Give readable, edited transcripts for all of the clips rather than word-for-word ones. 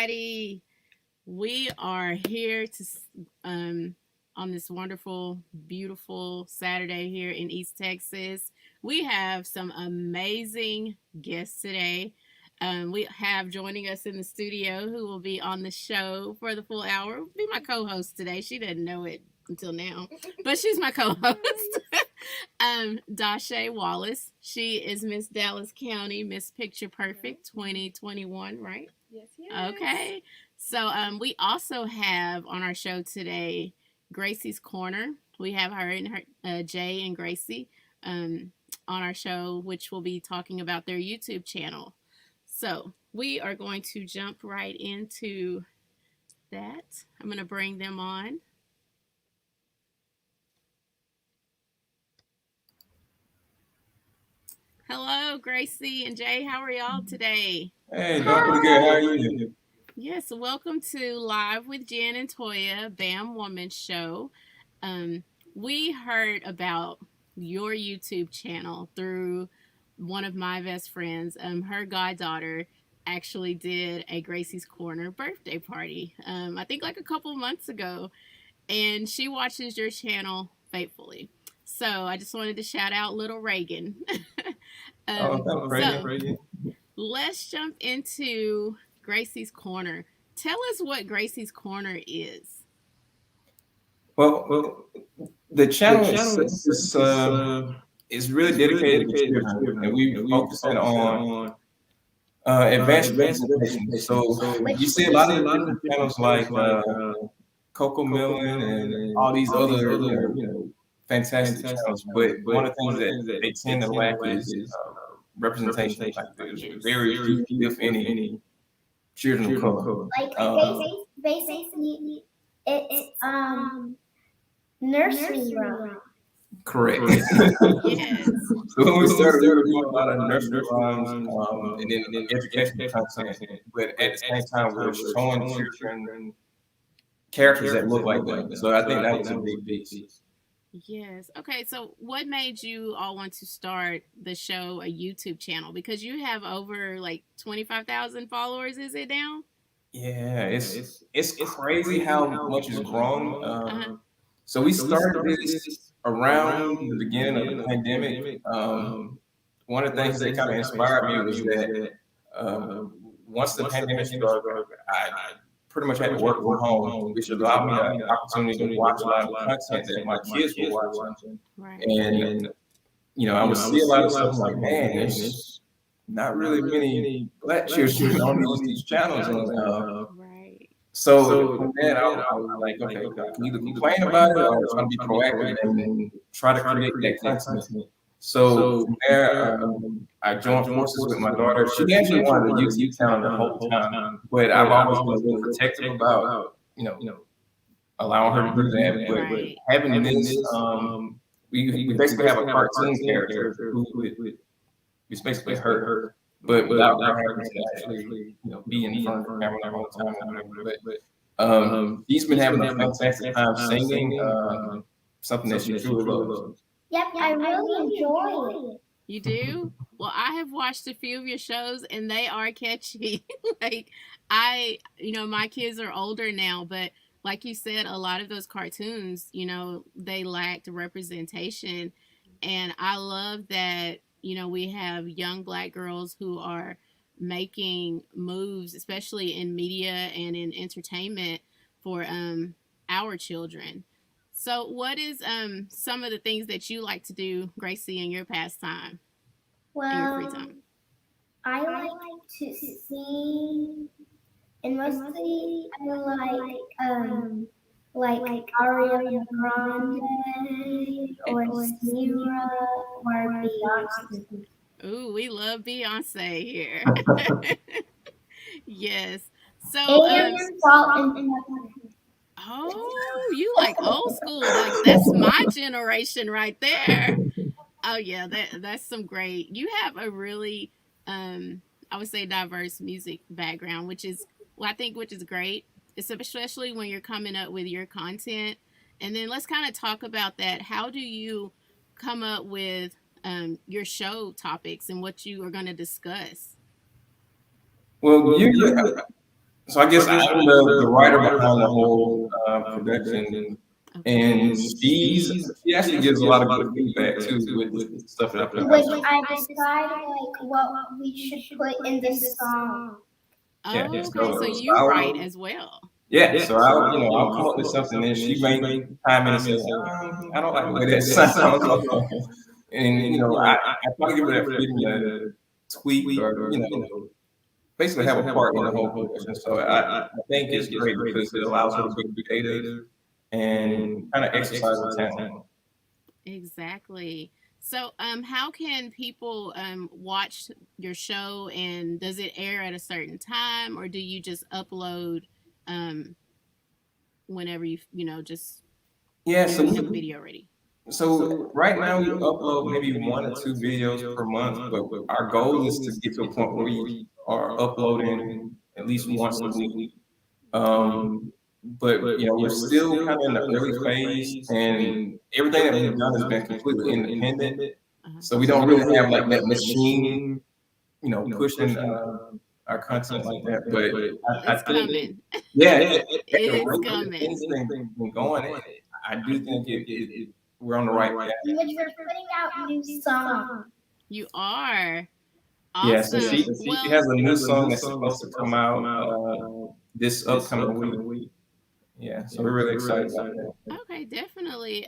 everybody. We are here on this wonderful, beautiful Saturday here in East Texas. We have some amazing guests today. We have joining us in the studio who will be on the show for the full hour. Be my co-host today. She didn't know it until now, but she's my co-host. Dashe Wallace. She is Miss Dallas County Miss Picture Perfect 2021, right? Yes, yes. Okay. So we also have on our show today Gracie's Corner. We have her and her Jay and Gracie on our show, which will be talking about their YouTube channel. So we are going to jump right into that. I'm going to bring them on. Hello, Gracie and Jay. How are y'all today? Hey, doing pretty good. How are you? Yes, welcome to Live with Jan and Toya, Bam Woman Show. We heard about your YouTube channel through one of my best friends. Her goddaughter actually did a Gracie's Corner birthday party, I think like a couple months ago, and she watches your channel faithfully. So I just wanted to shout out little Reagan. Reagan. Let's jump into Gracie's Corner. Tell us what Gracie's Corner is. Well, the channel is really dedicated to children, and we focusing on advanced representation. So you see a lot of different channels like Coco Melon and all these other fantastic channels, but one of the things that they tend to lack is representation. Like there's very few, if any, children of color. Basically, it's nursery rhyme. Correct. Yes. So when we started, we were doing a lot of nursery rhymes and then educational content, but at the same time, we were showing children characters that look like them. So I think that was a big piece. Yes. Okay. So, what made you all want to start the show a YouTube channel? Because you have over like 25,000 followers. Is it now? Yeah, it's crazy how much it's grown. So we started this around the beginning of the pandemic. One of the things that kind of inspired me was that once the pandemic started, I pretty much had to work from home, which allowed me the opportunity to watch a lot of content that my kids were watching. Right. And I would see a lot of stuff like, man, there's not really many black children on these channels. Right. So from then I was like, okay, I can either complain about it or try to be proactive and try to create that content. So from there, I joined forces with my daughter. She actually wanted a YouTube channel the whole time, but I've always been a little protective about, allowing her to do that. But having this, we basically have a cartoon character who is basically her, but without her having to actually, be in front of the camera all the time or whatever. But she's been having a fantastic time singing, something that she truly loves. Yep, I really enjoy it. You do? Well, I have watched a few of your shows and they are catchy. Like my kids are older now, but like you said, a lot of those cartoons, they lacked representation. And I love that, we have young black girls who are making moves, especially in media and in entertainment for our children. So what is some of the things that you like to do, Gracie, in your pastime? In your free time? I like to sing, and mostly I like Ariana Grande or Sierra or Beyonce. Ooh, we love Beyonce here. Yes. So and Salt and Pepper. Oh, you like old school. Like that's my generation right there. Oh yeah, that's some great. You have a really I would say diverse music background, which is which is great. It's especially when you're coming up with your content. And then let's kind of talk about that. How do you come up with your show topics and what you are going to discuss? Well, usually So I guess I'm the writer behind the whole production, and she actually gives a lot of good feedback too with the stuff that I put out. Which I decide like what we should put in the song. Oh, Yeah, okay. so So you write as well. Yeah, so I'll come up with something, and she may chime in and say, I don't like the way that sounds, and I try to give her that freedom to tweak or basically have a part in the whole production. So I think it's great because it allows her to be creative and kind of exercise her talent. Exactly. So, how can people watch your show, and does it air at a certain time, or do you just upload whenever just Yeah, whenever you have a video ready? So right now we upload maybe 1 or 2 videos per month, but our goal is to get to a point where we are uploading at least once a week. But we're still kind of in the early phase, and everything that we've done has been completely independent. So we don't really have like that machine, pushing our content like that. But I It's think, coming. yeah, It's coming. things been going. I do think we're on the right path. Which we're putting out new songs. You are. Yeah, so Awesome. she has a new song that's supposed to come out this upcoming week. Yeah, so we're really excited about that. Okay, definitely.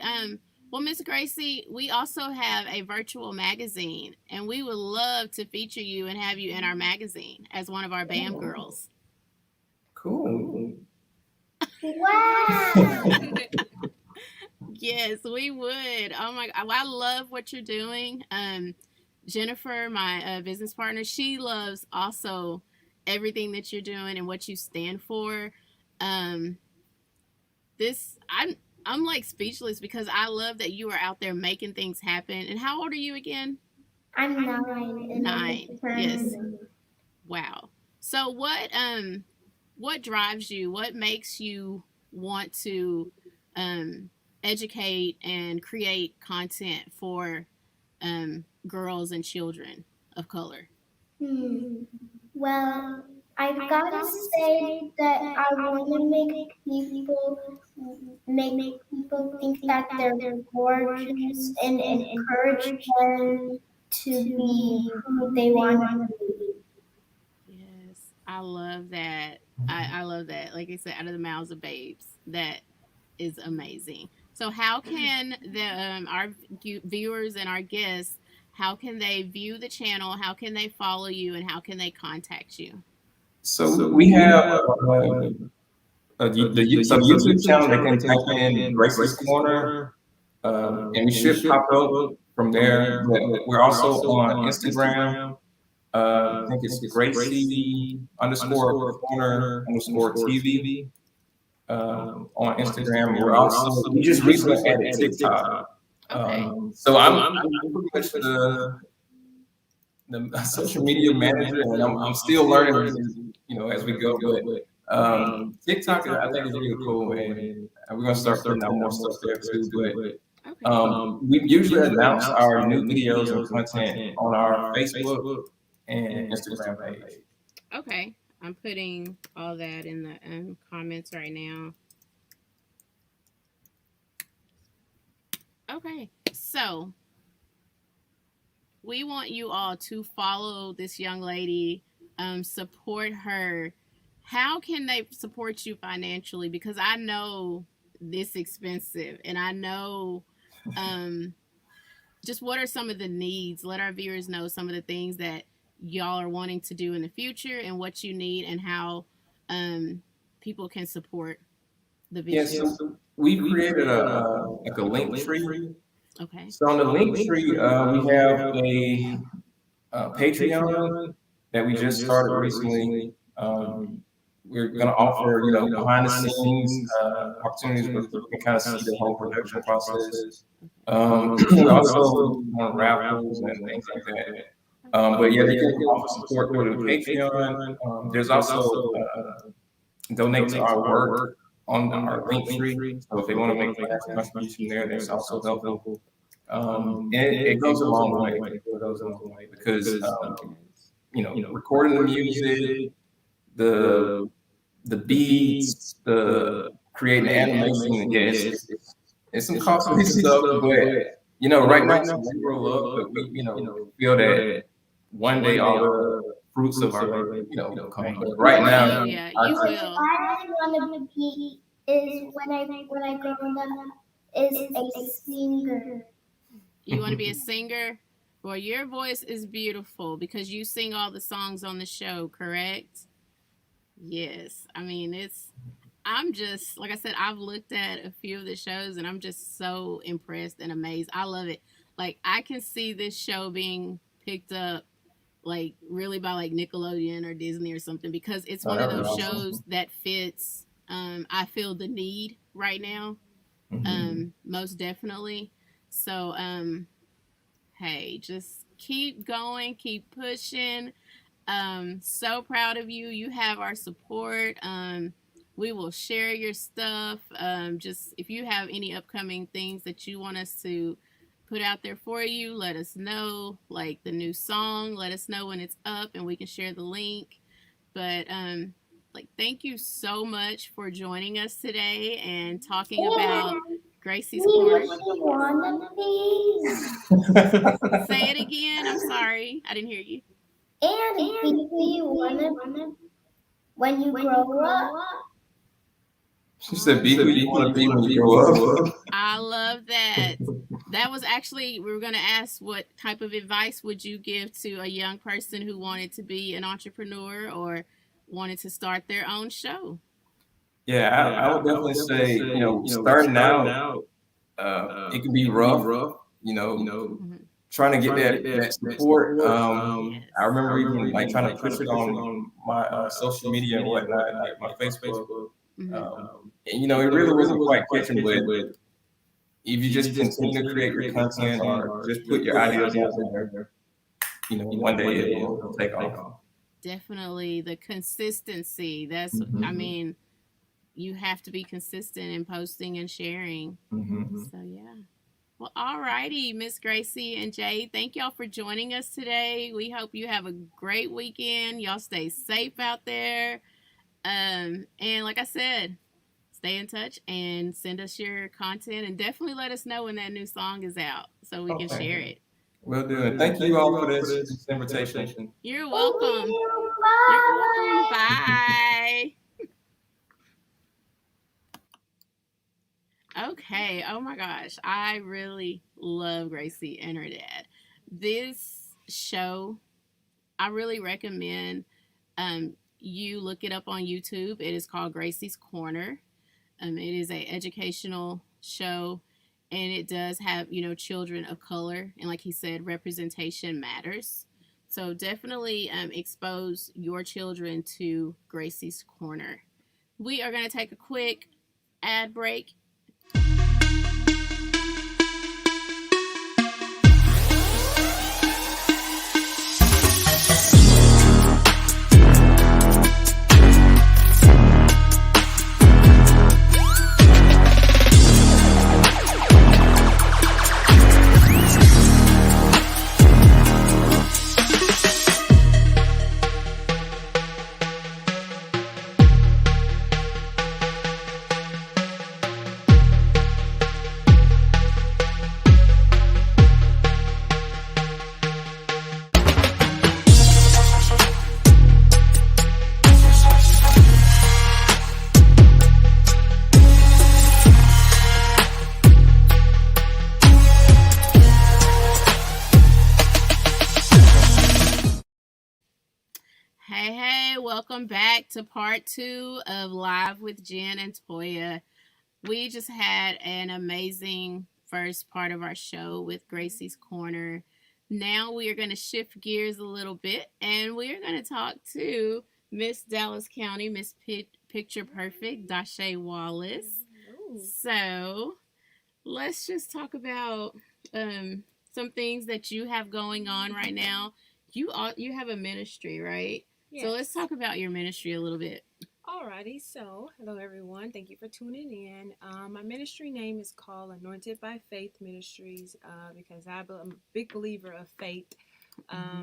Well, Miss Gracie, we also have a virtual magazine, and we would love to feature you and have you in our magazine as one of our BAM girls. Cool. Wow. Yes, we would. Oh my! I love what you're doing. Jennifer, my business partner, she loves also everything that you're doing and what you stand for. I'm like speechless because I love that you are out there making things happen. And how old are you again? I'm 9. 9. Yes. Wow. So what drives you? What makes you want to educate and create content for girls and children of color? Well, I've got to say that I want to make people think that they're gorgeous and encourage them to be who they want to be. Yes, I love that. I love that. Like I said, out of the mouths of babes. That is amazing. So, how can our viewers and our guests, how can they view the channel? How can they follow you, and how can they contact you? So we have the YouTube channel. They can type in Gracies Corner, and we should pop up from there. But we're also on Instagram. I think it's Gracie _corner _TV. On Instagram. We just recently added TikTok. Okay. So I'm pretty much the social media manager, and I'm still learning, as we go. But TikTok, I think, is really cool, and we're gonna start putting out more stuff there too. But we usually announce our new videos and content on our Facebook and Instagram page. Okay. I'm putting all that in the comments right now. Okay, so we want you all to follow this young lady, support her. How can they support you financially? Because I know this expensive, and I know just what are some of the needs. Let our viewers know some of the things that y'all are wanting to do in the future and what you need and how people can support the video. Yes, so we created a link tree. Okay. So on the link tree, we have a Patreon that we just started recently. We're going to offer, behind the scenes opportunities where you can kind of see the whole production process. We also want raffles and things like that. But yeah, they can offer support through the Patreon. There's also donate to our work on our link tree. So if they want to make a contribution there, that's also helpful. And it goes a long way. It goes a long way because recording the music, the the beats, the creating the animation. Yeah, it's some costly stuff, but right now so we grow up, but we feel that one day all the fruits of our labor, will come. But right now, Oh yeah, you will. I want to be is when I grow up is a singer. You want to be a singer? Well, your voice is beautiful because you sing all the songs on the show, correct? Yes. I mean, I'm just, like I said, I've looked at a few of the shows and I'm just so impressed and amazed. I love it. Like, I can see this show being picked up, like, really by, like, Nickelodeon or Disney or something because it's one of those shows that fits, I feel the need right now, most definitely. So, hey, just keep going, keep pushing. So proud of you. You have our support. We will share your stuff. Just if you have any upcoming things that you want us to put out there for you, let us know. Like the new song, let us know when it's up and we can share the link. But like thank you so much for joining us today and talking about Gracie's Corner. Say it again. I'm sorry. I didn't hear you. And do you wanna when you grow up? She said, "Be who you want to be when you grow up." I love that. That was actually, we were going to ask what type of advice would you give to a young person who wanted to be an entrepreneur or wanted to start their own show? Yeah, I would definitely say, starting out, it can be rough, Mhm. trying to get that support. Yes. I remember even like trying to push it on my social media and whatnot, like my Facebook. Mhm. And it really wasn't quite catching, but if you just continue to create your content or just put your ideas out there, one day it will take off. Definitely the consistency. That's, I mean, you have to be consistent in posting and sharing. So, yeah. Well, all righty, Miss Gracie and Jay, thank y'all for joining us today. We hope you have a great weekend. Y'all stay safe out there. And like I said, stay in touch and send us your content and definitely let us know when that new song is out so we can share it. Will do. And thank you all for this invitation. You're welcome. You're welcome. Bye. Okay. Oh my gosh. I really love Gracie and her dad. This show, I really recommend you look it up on YouTube. It is called Gracie's Corner. It is a educational show and it does have, children of color. And like he said, representation matters. So definitely expose your children to Gracie's Corner. We are going to take a quick ad break. Hey, welcome back to part 2 of Live with Jen and Toya. We just had an amazing first part of our show with Gracie's Corner. Now we are going to shift gears a little bit and we are going to talk to Miss Dallas County, Miss Picture Perfect, Dashe Wallace. So let's just talk about some things that you have going on right now. You have a ministry, right? Yes. So let's talk about your ministry a little bit. Alrighty, so hello everyone. Thank you for tuning in. My ministry name is called Anointed by Faith Ministries because I'm a big believer of faith.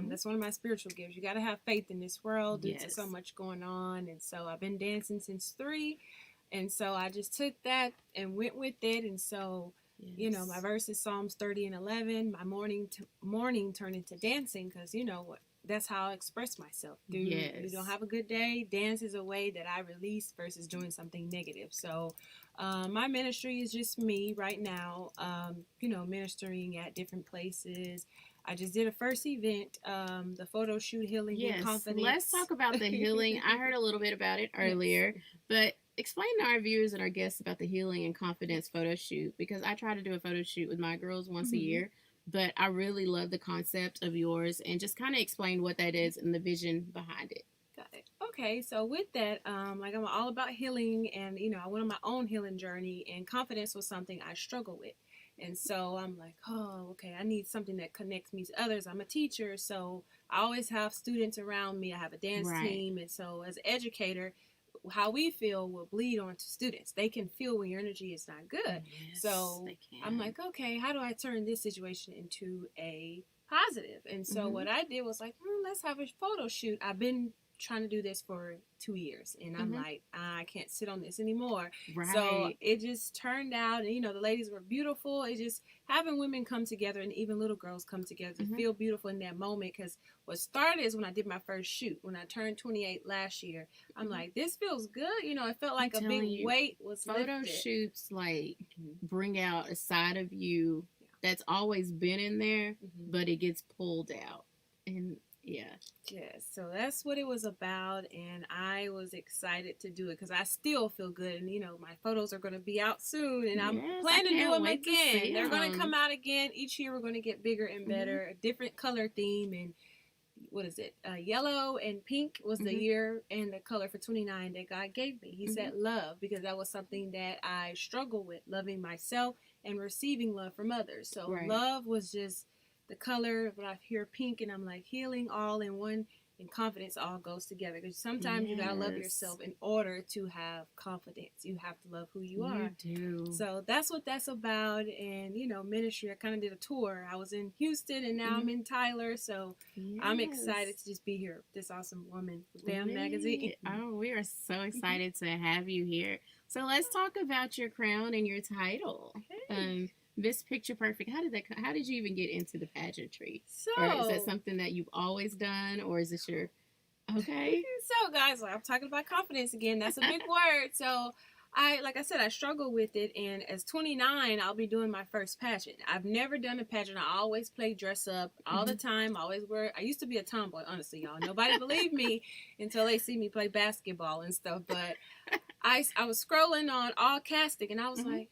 That's one of my spiritual gifts. You got to have faith in this world. Yes. There's so much going on. And so I've been dancing since 3. And so I just took that and went with it. And so, you know, my verse is Psalms 30 and 11. My morning turned into dancing because, you know, that's how I express myself. You don't have a good day, dance is a way that I release versus doing something negative. So my ministry is just me right now, you know, ministering at different places. I just did a first event, the photo shoot, Healing and Confidence. Let's talk about the healing. I heard a little bit about it earlier, but explain to our viewers and our guests about the Healing and Confidence photo shoot, because I try to do a photo shoot with my girls once a year, but I really love the concept of yours, and just kind of explain what that is and the vision behind it. Got it. Okay, so with that, like I'm all about healing, and you know, I went on my own healing journey, and confidence was something I struggle with. And so I'm like, oh, okay, I need something that connects me to others. I'm a teacher, so I always have students around me. I have a dance team. And so as an educator, how we feel will bleed onto students. They can feel when your energy is not good. So I'm like, okay, how do I turn this situation into a positive? And so what I did was like, let's have a photo shoot. I've been trying to do this for 2 years, and I'm like, I can't sit on this anymore. So it just turned out, and you know, the ladies were beautiful. It just having women come together, and even little girls come together to feel beautiful in that moment. Because what started is when I did my first shoot, when I turned 28 last year. I'm like, this feels good. You know, it felt like a big weight was lifted. Photo shoots like bring out a side of you that's always been in there, but it gets pulled out. And yes, so that's what it was about, and I was excited to do it because I still feel good, and you know, my photos are going to be out soon, and I'm planning to do them again. They're going to come out again each year. We're going to get bigger and better, a different color theme, and what is it? Yellow and pink was the year and the color for 29 that God gave me. He said love, because that was something that I struggle with, loving myself and receiving love from others. So love was just the color, but I hear pink and I'm like, healing all in one, and confidence all goes together. Because sometimes you gotta love yourself in order to have confidence. You have to love who you are. You do. So that's what that's about. And you know, ministry, I kind of did a tour. I was in Houston and now I'm in Tyler. So I'm excited to just be here with this awesome woman with BAM Magazine. Oh, we are so excited to have you here. So let's talk about your crown and your title. Miss Picture Perfect. How did you even get into the pageantry? Or is that something that you've always done, or is this your So guys, I'm talking about confidence again. That's a big word. So like I said, I struggle with it, and as 29, I'll be doing my first pageant. I've never done a pageant. I always play dress up all the time. I used to be a tomboy, honestly, y'all. Nobody believed me until they see me play basketball and stuff. But I was scrolling on All Casting, and I was like,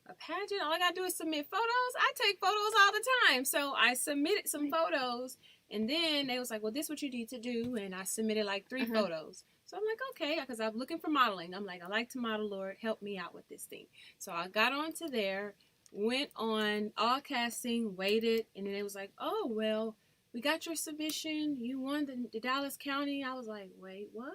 a pageant? All I gotta do is submit photos? I take photos all the time. So I submitted some photos, and then they was like, well, this is what you need to do. And I submitted like 3 photos. So I'm like, okay, because I'm looking for modeling. I'm like, I like to model, Lord, help me out with this thing. So I got onto there, went on All Casting, waited, and then it was like, oh, well, we got your submission. You won the Dallas County. I was like, wait, what?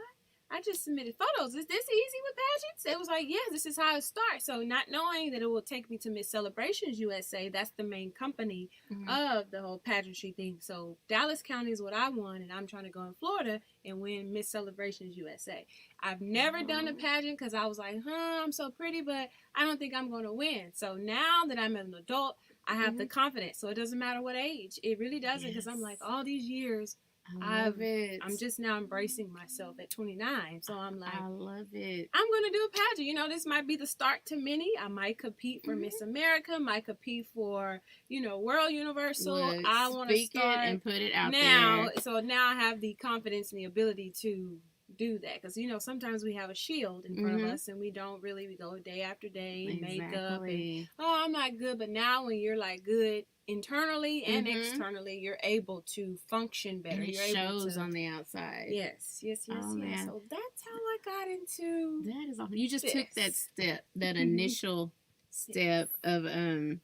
I just submitted photos. Is this easy with pageants? It was like, yes, this is how it starts. So not knowing that it will take me to Miss Celebrations USA, that's the main company of the whole pageantry thing. So Dallas County is what I won, and I'm trying to go in Florida and win Miss Celebrations USA. I've never done a pageant because I was like, I'm so pretty, but I don't think I'm going to win. So now that I'm an adult, I have the confidence. So it doesn't matter what age. It really doesn't, because I'm like, all these years, I'm just now embracing myself at 29. So I'm like, I love it. I'm going to do a pageant. You know, this might be the start to many. I might compete for Miss America, might compete for, you know, World Universal. I want to start and put it out now. there. So now I have the confidence and the ability to do that, because you know, sometimes we have a shield in front of us and we go day after day, makeup, and I'm not good. But now when you're like good internally and externally, you're able to function better. And it shows on the outside. Yes. Man. So that's how I got into that. Is awesome. You just took that step, that initial step of Oh,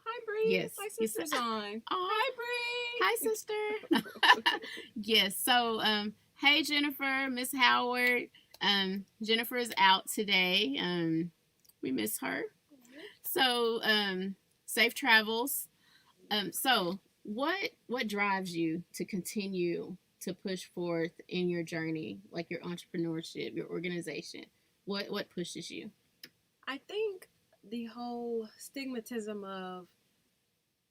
hi Bree. Yes. My sister's on. Oh, hi Bree. Hi sister. Yes. So hey Jennifer, Miss Howard. Jennifer is out today. We miss her. So safe travels. So what drives you to continue to push forth in your journey, like your entrepreneurship, your organization? What pushes you? I think the whole stigmatism of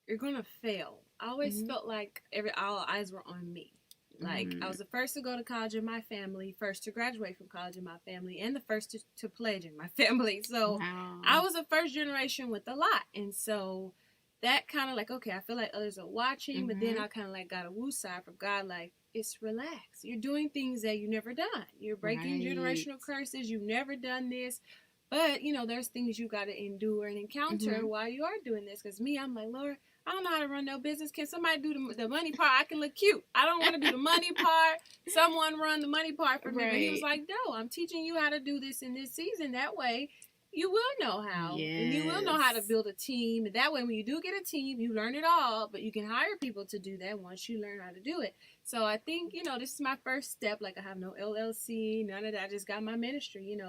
you're gonna fail. I always felt like all eyes were on me. Like I was the first to go to college in my family, first to graduate from college in my family, and the first to pledge in my family. So I was a first generation with a lot, and so that kind of like, okay, I feel like others are watching, but then I kind of like got a woo side from God, like, it's relax. You're doing things that you never done. You're breaking generational curses. You've never done this. But, there's things you got to endure and encounter while you are doing this. Because me, I'm like, Lord, I don't know how to run no business. Can somebody do the money part? I can look cute. I don't want to do the money part. Someone run the money part for me. But he was like, no, I'm teaching you how to do this in this season. That way, you will know how. Yes. And you will know how to build a team. And that way, when you do get a team, you learn it all. But you can hire people to do that once you learn how to do it. So I think, this is my first step. Like, I have no LLC, none of that. I just got my ministry,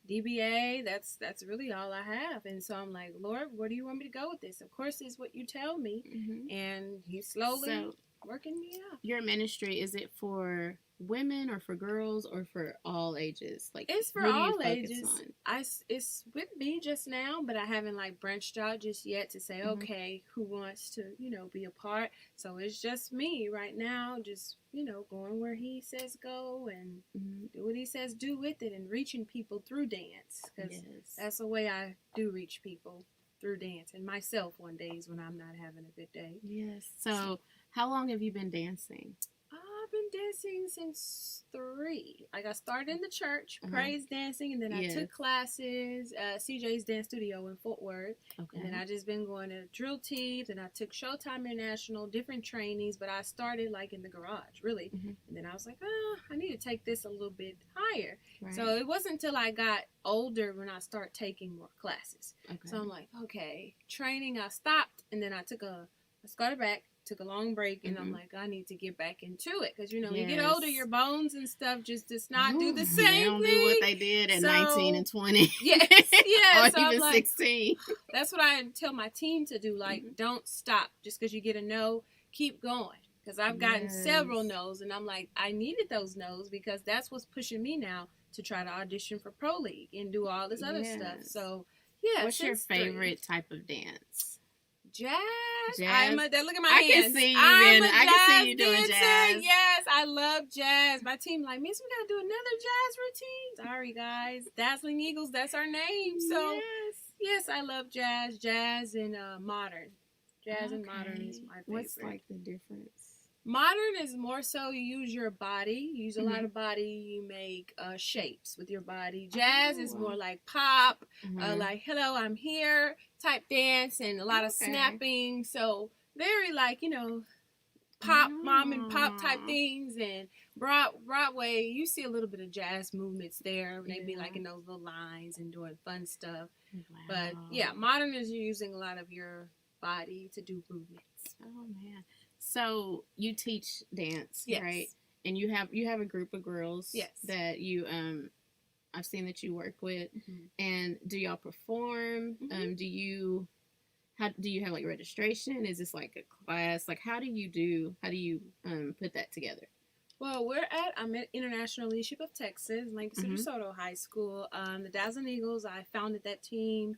DBA, that's really all I have. And so I'm like, Lord, where do you want me to go with this? Of course, it's what you tell me. And he's slowly working me out. Your ministry, is it for women or for girls or for all ages? Like, it's for all ages. It's with me just now, but I haven't like branched out just yet to say, okay, who wants to, be a part? So it's just me right now, just, going where he says go and do what he says do with it and reaching people through dance. Because that's the way I do reach people, through dance, and myself on days when I'm not having a good day. Yes. So how long have you been dancing? I've been dancing since 3. Like, I started in the church, praise dancing, and then I took classes at CJ's Dance Studio in Fort Worth. And then I just been going to drill teams, and I took Showtime International, different trainings, but I started like in the garage, really. And then I was like, I need to take this a little bit higher. So it wasn't until I got older when I started taking more classes. So I'm like, okay, training, I stopped, and then I started back, took a long break, and I'm like, I need to get back into it, because when you get older, your bones and stuff just does not do the same they don't thing. Do what they did at 19 and 20. Yes, or so even 16. That's what I tell my team to do. Like, don't stop just because you get a no. Keep going, because I've gotten several no's, and I'm like, I needed those no's because that's what's pushing me now to try to audition for Pro League and do all this other stuff. So what's your favorite type of dance? Jazz. Look at my I hands. Can see you I can see you doing dancer. jazz. Yes, I love jazz. My team like, Miss, we gotta do another jazz routine. Sorry, guys. Dazzling Eagles, that's our name. So yes, I love jazz and modern. Jazz and modern is my favorite. What's like the difference? Modern is more so you use your body. You use a lot of body. You make shapes with your body. Jazz is more like pop, like hello, I'm here type dance, and a lot of snapping. So very like, pop, mom and pop type things. And Broadway, you see a little bit of jazz movements there. They be like in those little lines and doing fun stuff. But yeah, modern is using a lot of your body to do movements. Oh man. So you teach dance, right? And you have a group of girls that you I've seen that you work with. And do y'all perform? Do you have like registration? Is this like a class? Like how do you put that together? Well, I'm at International Leadership of Texas, Lancaster DeSoto High School. The Dazzling Eagles, I founded that team.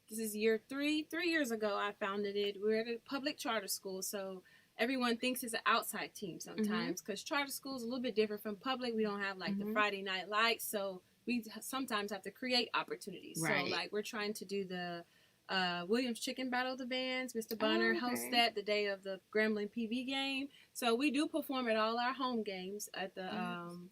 This is year 3. 3 years ago, I founded it. We're at a public charter school, so everyone thinks it's an outside team sometimes, because charter school is a little bit different from public. We don't have like the Friday night lights, so we sometimes have to create opportunities. So like we're trying to do the Williams Chicken Battle of the Bands. Mr. Bonner hosts that the day of the Grambling PV game. So we do perform at all our home games at the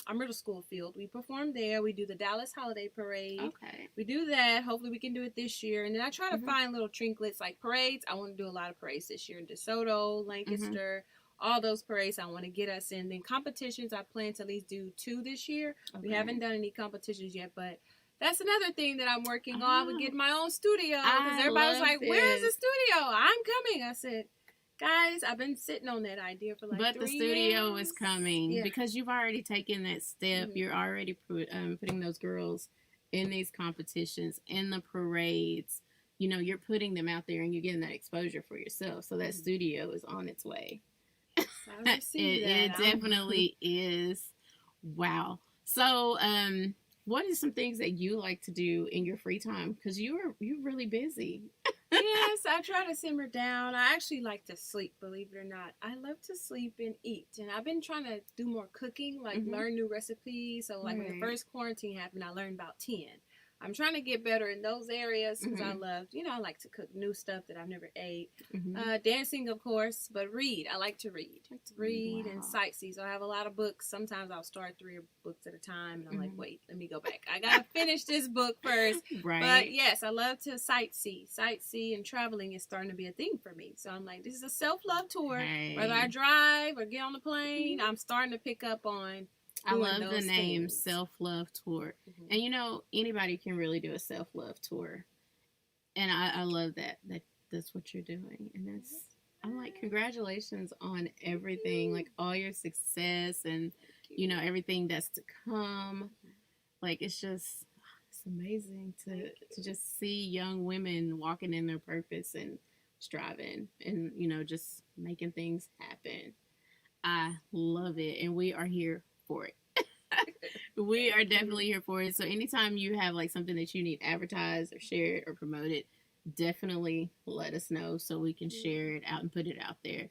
our middle school field. We perform there. We do the Dallas Holiday Parade. We do that. Hopefully we can do it this year. And then I try to find little trinkets like parades. I want to do a lot of parades this year in DeSoto, Lancaster, all those parades I want to get us in. Then competitions, I plan to at least do 2 this year. We haven't done any competitions yet, but that's another thing that I'm working on with getting my own studio. Because everybody was like, where's the studio? I'm coming. I said, guys, I've been sitting on that idea for like 3 years. But the studio is coming because you've already taken that step. You're already putting those girls in these competitions, in the parades. you know, you're putting them out there and you're getting that exposure for yourself. So that studio is on its way. I receive It that. definitely is. Wow. So, what are some things that you like to do in your free time? Because you're really busy. Yes, I try to simmer down. I actually like to sleep, believe it or not. I love to sleep and eat. And I've been trying to do more cooking, like learn new recipes. So, like when the first quarantine happened, I learned about 10. I'm trying to get better in those areas because I love, you know, I like to cook new stuff that I've never ate. Dancing, of course, but read. I like to read. Read and sightsee. So I have a lot of books. Sometimes I'll start 3 books at a time, and I'm like, wait, let me go back. I gotta finish this book first. Right. But yes, I love to sightsee. Sightsee and traveling is starting to be a thing for me. So I'm like, this is a self-love tour. Hey. Whether I drive or get on the plane, I'm starting to pick up on. I love the name Self-Love Tour. And you know, anybody can really do a self-love tour. And I love that that's what you're doing. And that's, I'm like, congratulations on everything, like all your success and, you know, everything that's to come. Like, it's amazing to just see young women walking in their purpose and striving and, you know, just making things happen. I love it. And we are here for it. We are definitely here for it. So anytime you have like something that you need advertised or shared or promoted, definitely let us know so we can share it out and put it out there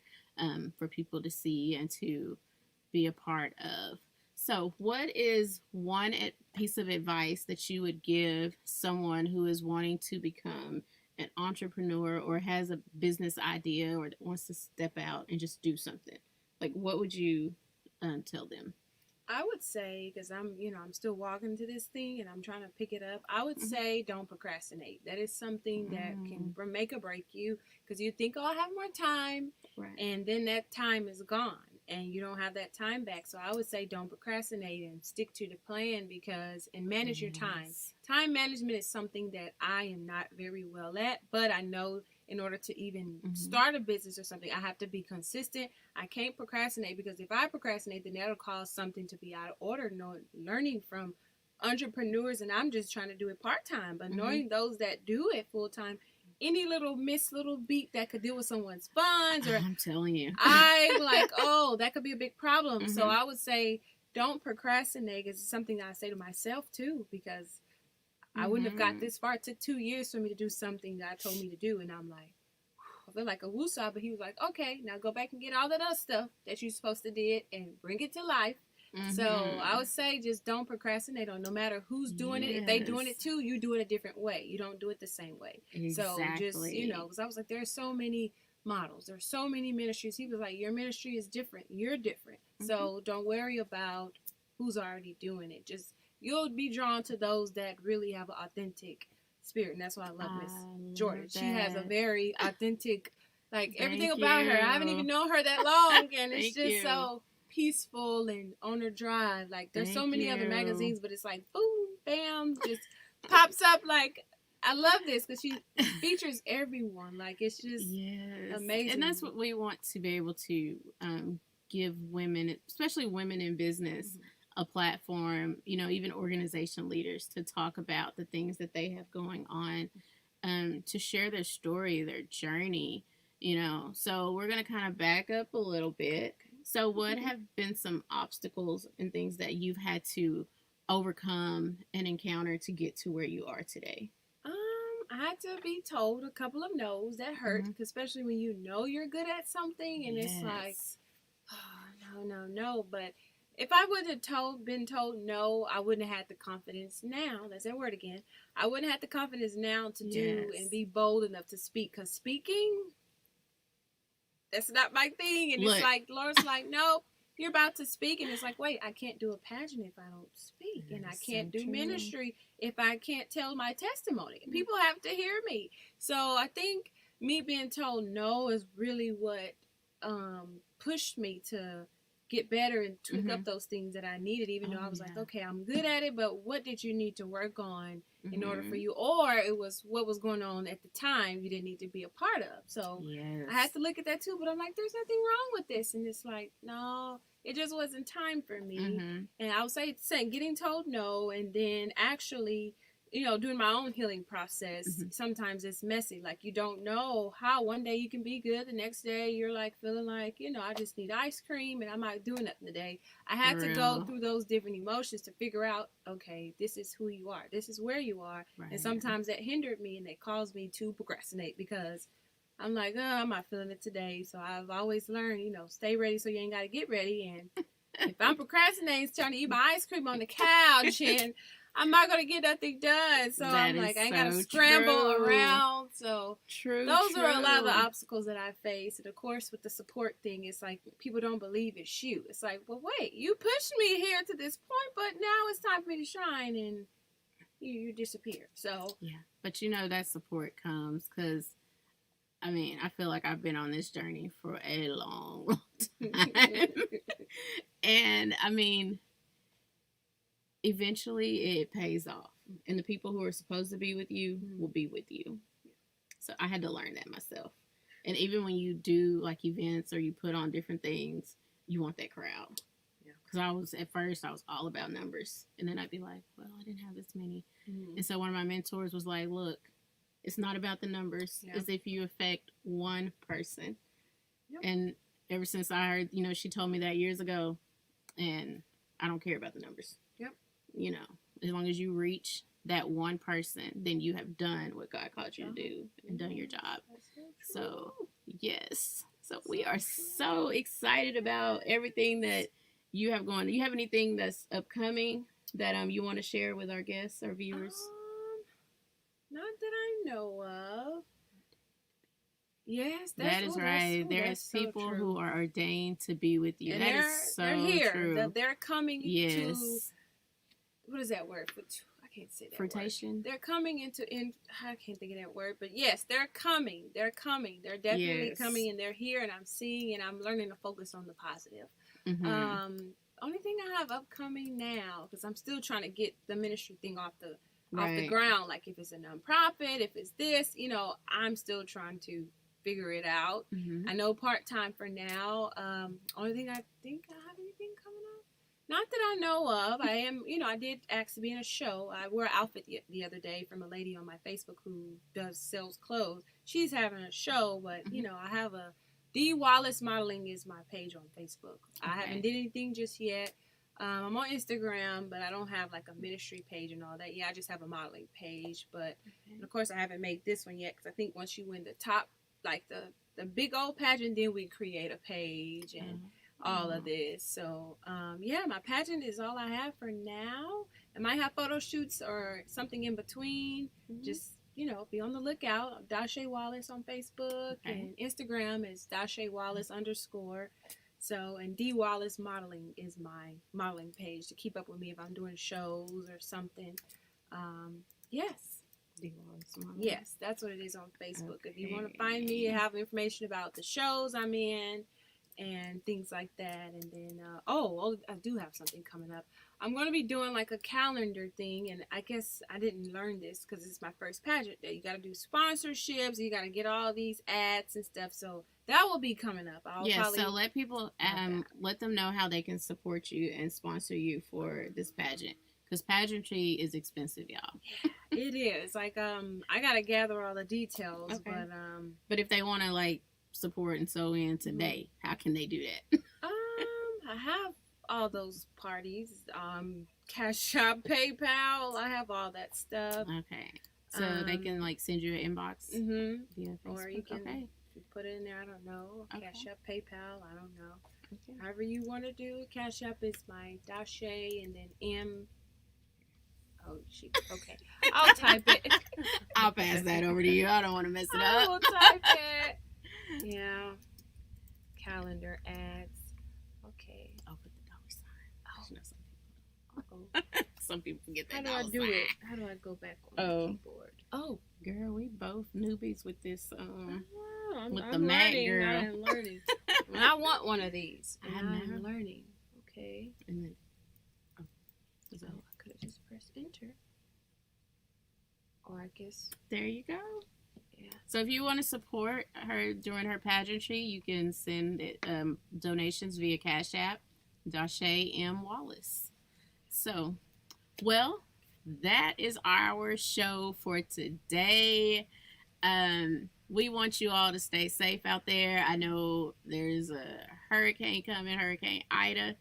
for people to see and to be a part of. So what is one piece of advice that you would give someone who is wanting to become an entrepreneur or has a business idea or wants to step out and just do something? Like, what would you tell them? I would say, because I'm still walking to this thing and I'm trying to pick it up. I would say don't procrastinate. That is something that can make or break you because you think, oh, I have more time. Right. And then that time is gone and you don't have that time back. So I would say don't procrastinate and stick to the plan and manage your time. Time management is something that I am not very well at, but I know in order to even start a business or something, I have to be consistent. I can't procrastinate because if I procrastinate, then that'll cause something to be out of order. Learning from entrepreneurs, and I'm just trying to do it part-time, but knowing those that do it full-time, any little beat that could deal with someone's funds, or I'm telling you, I'm like, oh, that could be a big problem. So I would say don't procrastinate. It's something that I say to myself too, because I wouldn't have got this far. It took 2 years for me to do something that I told me to do. And I'm like, I feel like a woosah, but he was like, okay, now go back and get all that other stuff that you're supposed to did and bring it to life. So I would say just don't procrastinate on no matter who's doing it. If they doing it too, you do it a different way. You don't do it the same way. Exactly. So just, because I was like, there's so many models. There's so many ministries. He was like, your ministry is different. You're different. So don't worry about who's already doing it. Just you'll be drawn to those that really have an authentic spirit. And that's why I love Miss Jordan. She has a very authentic, like everything about her. I haven't even known her that long. And it's just so peaceful and on her drive. Like there's so many other magazines, but it's like boom, bam, just pops up. Like I love this because she features everyone. Like it's just amazing. And that's what we want to be able to give women, especially women in business, a platform, even organization leaders to talk about the things that they have going on, to share their story, their journey, So we're going to kind of back up a little bit. So what have been some obstacles and things that you've had to overcome and encounter to get to where you are today? I had to be told a couple of no's. That hurt, especially when you know you're good at something and it's like, oh, no. But if I would have been told no, I wouldn't have had the confidence now. That's that word again. I wouldn't have the confidence now to do and be bold enough to speak. Because speaking, that's not my thing. And it's like, Lord's like, no, you're about to speak. And it's like, wait, I can't do a pageant if I don't speak. And I can't do ministry if I can't tell my testimony. People have to hear me. So I think me being told no is really what pushed me to get better and tweak up those things that I needed, even though I was like, okay, I'm good at it, but what did you need to work on in order for you? Or it was what was going on at the time you didn't need to be a part of. So I had to look at that too, but I'm like, there's nothing wrong with this. And it's like, no, it just wasn't time for me. And I was saying getting told no, and then actually doing my own healing process, sometimes it's messy. Like, you don't know how one day you can be good, the next day you're like feeling like, I just need ice cream and I'm not doing nothing today. I had to go through those different emotions to figure out, okay, this is who you are, this is where you are. Right. And sometimes that hindered me and it caused me to procrastinate because I'm like, oh, I'm not feeling it today. So I've always learned, stay ready so you ain't got to get ready. And if I'm procrastinating, trying to eat my ice cream on the couch, and I'm not going to get nothing done. So I'm like, I ain't got to scramble around. So those are a lot of the obstacles that I face. And of course, with the support thing, it's like people don't believe it's you. It's like, well, wait, you pushed me here to this point, but now it's time for me to shine, and you disappear. So yeah, but that support comes because I feel like I've been on this journey for a long time. And eventually it pays off. And the people who are supposed to be with you will be with you. So I had to learn that myself. And even when you do like events or you put on different things, you want that crowd. Because at first I was all about numbers. And then I'd be like, well, I didn't have this many. And so one of my mentors was like, look, it's not about the numbers. Yeah. It's if you affect one person. Yep. And ever since I heard, she told me that years ago, and I don't care about the numbers. Yep. As long as you reach that one person, then you have done what God called you to do and done your job. So, yes. So we are so excited about everything that you have going. Do you have anything that's upcoming that you want to share with our guests, our viewers? Not that I know of. Yes, that is right. There's people who are ordained to be with you. And that is so they're here. true. They're coming to, what is that word? I can't say that Fruitation. Word. They're coming I can't think of that word, but yes, they're coming. They're coming. They're definitely coming, and they're here, and I'm seeing, and I'm learning to focus on the positive. Only thing I have upcoming now, because I'm still trying to get the ministry thing off the ground, like if it's a nonprofit, if it's this, I'm still trying to figure it out. I know part-time for now. Only thing I think I have anything coming up, not that I know of. I am, I did ask to be in a show. I wore an outfit the other day from a lady on my Facebook who sells clothes. She's having a show, but I have a D Wallace Modeling is my page on Facebook. I haven't did anything just yet. I'm on Instagram, but I don't have like a ministry page and all that. Yeah, I just have a modeling page. But and of course, I haven't made this one yet because I think once you win the top, like the big old pageant, then we create a page and all of this. So my pageant is all I have for now. I might have photo shoots or something in between. Just be on the lookout. I'm Dashe Wallace on Facebook and Instagram is Dashe Wallace _ So, and D Wallace Modeling is my modeling page to keep up with me if I'm doing shows or something. Yes. D Wallace Modeling. Yes, that's what it is on Facebook. Okay. If you want to find me and have information about the shows I'm in and things like that. And then, I do have something coming up. I'm going to be doing like a calendar thing. And I guess I didn't learn this because it's my first pageant day. You got to do sponsorships. You got to get all these ads and stuff. So that will be coming up. So let people, let them know how they can support you and sponsor you for this pageant. Because pageantry is expensive, y'all. Yeah, it is. Like, I got to gather all the details. Okay. But if they want to, like, support and sew in today, how can they do that? I have all those parties. Cash App, PayPal. I have all that stuff. Okay. So they can, like, send you an inbox? Via Facebook? Or you can put it in there. I don't know. Cash App, PayPal. I don't know. Okay. However you want to do it. Cash App is my Dashe and then M. Oh, okay. I'll type it. I'll pass that over to you. I don't want to mess it up. I will type it. Yeah. Calendar ads. Okay. I'll put the $sign. Some people forget that. How do I do it? How do I go back on the keyboard? Oh, girl, we both newbies with this. I'm the Mac, girl. I'm learning. I want one of these. I'm learning. Okay. And then, so I could have just pressed enter. Or I guess. There you go. Yeah. So if you want to support her during her pageantry, you can send donations via Cash App, Dashe M. Wallace. So, well, that is our show for today. We want you all to stay safe out there. I know there's a hurricane coming, Hurricane Ida.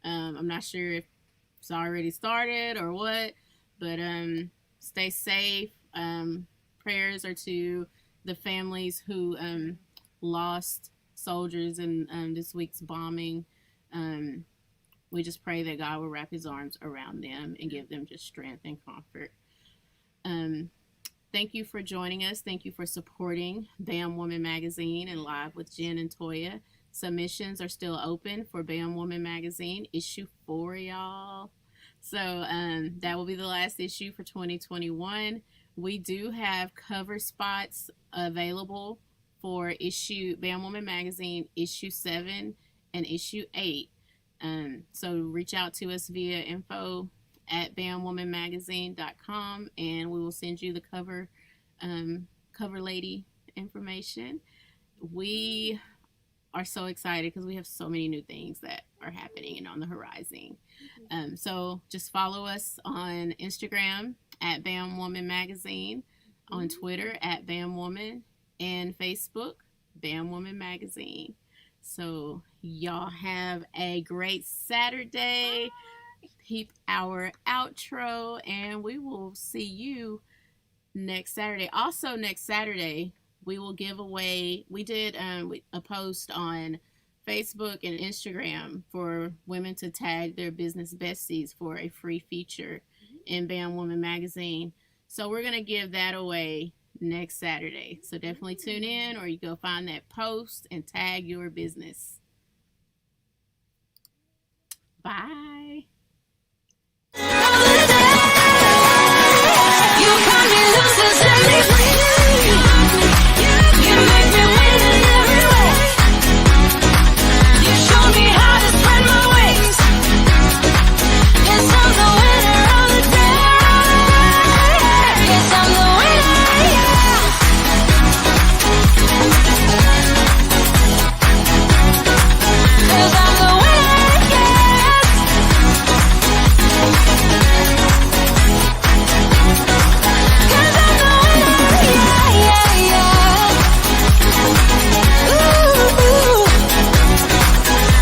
I'm not sure if it's already started or what, but stay safe. Prayers are to the families who lost soldiers in this week's bombing. We just pray that God will wrap his arms around them and give them just strength and comfort. Thank you for joining us. Thank you for supporting BAM Woman Magazine and Live with Jen and Toya. Submissions are still open for BAM Woman Magazine, issue 4, y'all. So that will be the last issue for 2021. We do have cover spots available for BAM Woman Magazine, issue 7 and issue 8. So reach out to us via info@bamwomanmagazine.com and we will send you the cover lady information. We are so excited because we have so many new things that are happening and on the horizon. So just follow us on Instagram @BAMWomanMagazine, on Twitter @BAMWoman, and Facebook BAM Woman Magazine. So y'all have a great Saturday. Peep our outro, and we will see you next Saturday. Also, next Saturday, we will give away, we did a post on Facebook and Instagram for women to tag their business besties for a free feature in BAM Woman Magazine. So we're going to give that away next Saturday. So definitely tune in, or you go find that post and tag your business. Bye.